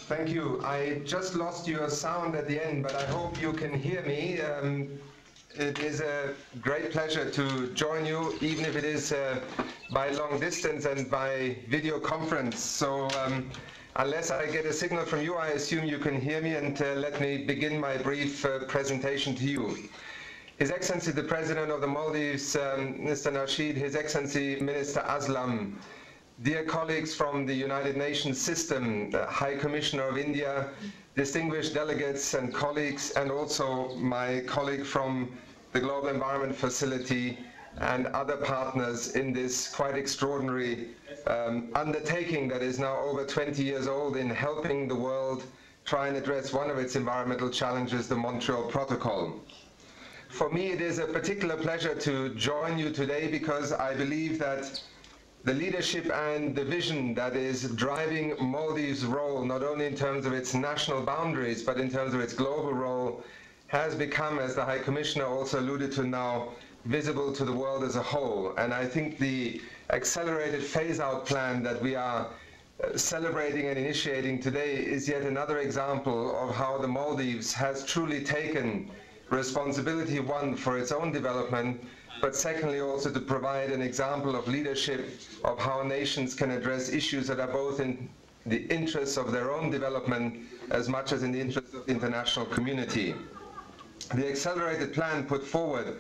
Thank you. I just lost your sound at the end, but I hope you can hear me. It is a great pleasure to join you, even if it is by long distance and by video conference. So unless I get a signal from you, I assume you can hear me, and let me begin my brief presentation to you. His Excellency the President of the Maldives, Mr. Nasheed, His Excellency Minister Aslam, dear colleagues from the United Nations system, the High Commissioner of India, distinguished delegates and colleagues, and also my colleague from the Global Environment Facility and other partners in this quite extraordinary undertaking that is now over 20 years old in helping the world try and address one of its environmental challenges, the Montreal Protocol. For me, it is a particular pleasure to join you today because I believe that the leadership and the vision that is driving Maldives' role, not only in terms of its national boundaries, but in terms of its global role, has become, as the High Commissioner also alluded to now, visible to the world as a whole. And I think the accelerated phase-out plan that we are celebrating and initiating today is yet another example of how the Maldives has truly taken responsibility, one, for its own development, but secondly also to provide an example of leadership of how nations can address issues that are both in the interests of their own development as much as in the interest of the international community. The accelerated plan put forward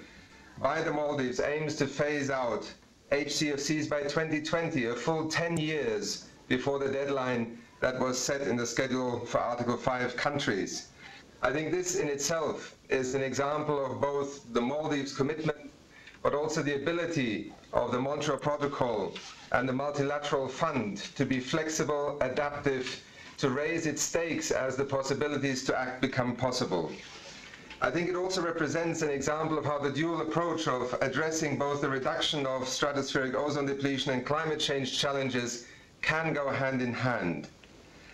by the Maldives aims to phase out HCFCs by 2020, a full 10 years before the deadline that was set in the schedule for Article 5 countries. I think this in itself is an example of both the Maldives' commitment but also the ability of the Montreal Protocol and the Multilateral Fund to be flexible, adaptive, to raise its stakes as the possibilities to act become possible. I think it also represents an example of how the dual approach of addressing both the reduction of stratospheric ozone depletion and climate change challenges can go hand in hand.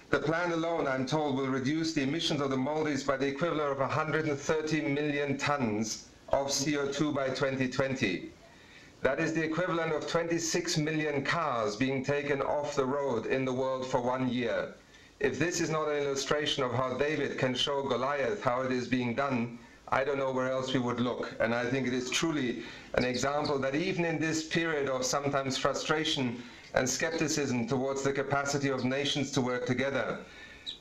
The plan alone, I'm told, will reduce the emissions of the Maldives by the equivalent of 130 million tons of CO2 by 2020. That is the equivalent of 26 million cars being taken off the road in the world for 1 year. If this is not an illustration of how David can show Goliath how it is being done, I don't know where else we would look. And I think it is truly an example that even in this period of sometimes frustration and skepticism towards the capacity of nations to work together,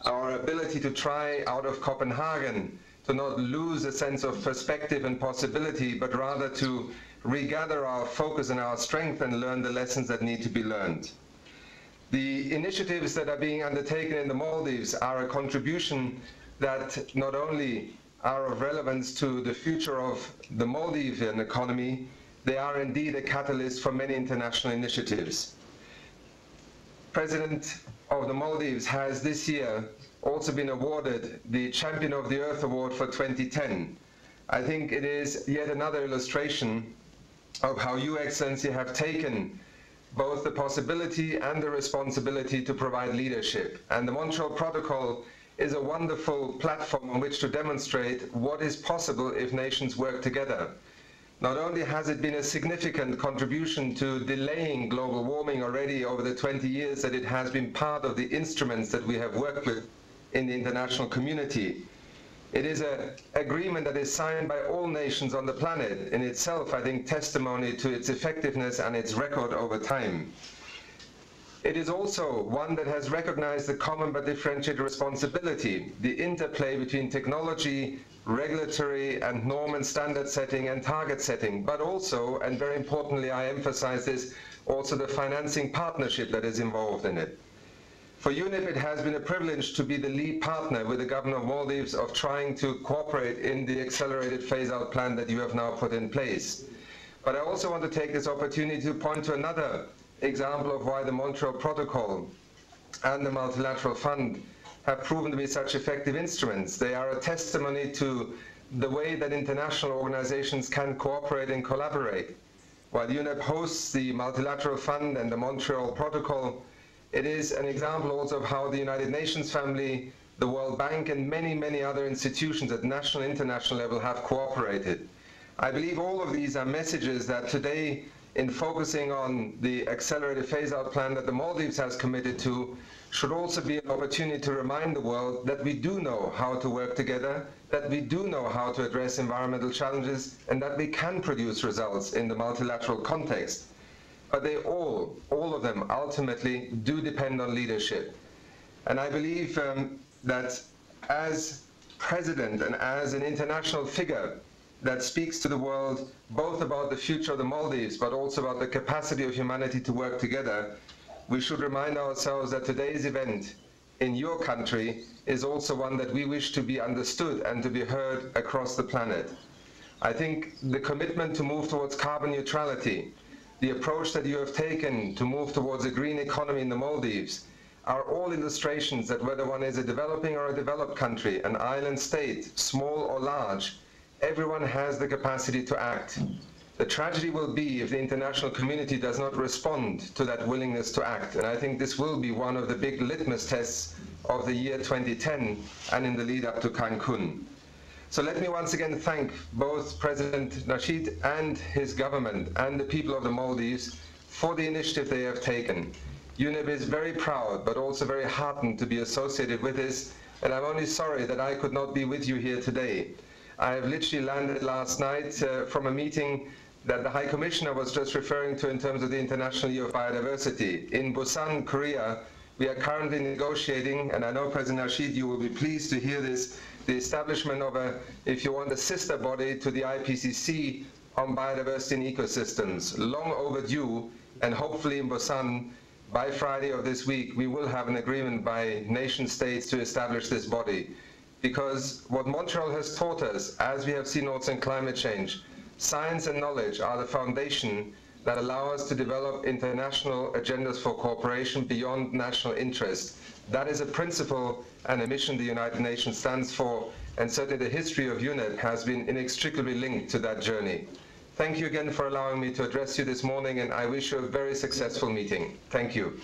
our ability to try out of Copenhagen to not lose a sense of perspective and possibility, but rather to regather our focus and our strength and learn the lessons that need to be learned. The initiatives that are being undertaken in the Maldives are a contribution that not only are of relevance to the future of the Maldivian economy, they are indeed a catalyst for many international initiatives. President of the Maldives has this year also been awarded the Champion of the Earth Award for 2010. I think it is yet another illustration of how you, Excellency, have taken both the possibility and the responsibility to provide leadership. And the Montreal Protocol is a wonderful platform on which to demonstrate what is possible if nations work together. Not only has it been a significant contribution to delaying global warming already over the 20 years that it has been part of the instruments that we have worked with in the international community, it is an agreement that is signed by all nations on the planet, in itself, I think, testimony to its effectiveness and its record over time. It is also one that has recognized the common but differentiated responsibility, the interplay between technology, regulatory and norm and standard setting and target setting, but also, and very importantly I emphasize this, also the financing partnership that is involved in it. For UNEP, it has been a privilege to be the lead partner with the Government of Maldives of trying to cooperate in the accelerated phase-out plan that you have now put in place. But I also want to take this opportunity to point to another example of why the Montreal Protocol and the Multilateral Fund have proven to be such effective instruments. They are a testimony to the way that international organizations can cooperate and collaborate. While UNEP hosts the Multilateral Fund and the Montreal Protocol, it is an example also of how the United Nations family, the World Bank, and many, many other institutions at national and international level have cooperated. I believe all of these are messages that today in focusing on the accelerated phase-out plan that the Maldives has committed to should also be an opportunity to remind the world that we do know how to work together, that we do know how to address environmental challenges, and that we can produce results in the multilateral context. But they all of them ultimately do depend on leadership. And I believe that as president and as an international figure that speaks to the world both about the future of the Maldives but also about the capacity of humanity to work together, we should remind ourselves that today's event in your country is also one that we wish to be understood and to be heard across the planet. I think the commitment to move towards carbon neutrality, the approach that you have taken to move towards a green economy in the Maldives, are all illustrations that whether one is a developing or a developed country, an island state, small or large, everyone has the capacity to act. The tragedy will be if the international community does not respond to that willingness to act. And I think this will be one of the big litmus tests of the year 2010 and in the lead up to Cancun. So let me once again thank both President Nasheed and his government and the people of the Maldives for the initiative they have taken. UNEP is very proud but also very heartened to be associated with this, and I'm only sorry that I could not be with you here today. I have literally landed last night from a meeting that the High Commissioner was just referring to in terms of the International Year of Biodiversity. In Busan, Korea, we are currently negotiating, and I know President Nasheed, you will be pleased to hear this, the establishment of a, if you want, a sister body to the IPCC on biodiversity and ecosystems, long overdue, and hopefully in Busan, by Friday of this week, we will have an agreement by nation states to establish this body. Because what Montreal has taught us, as we have seen also in climate change, science and knowledge are the foundation that allow us to develop international agendas for cooperation beyond national interest. That is a principle and a mission the United Nations stands for, and certainly the history of UNEP has been inextricably linked to that journey. Thank you again for allowing me to address you this morning, and I wish you a very successful meeting. Thank you.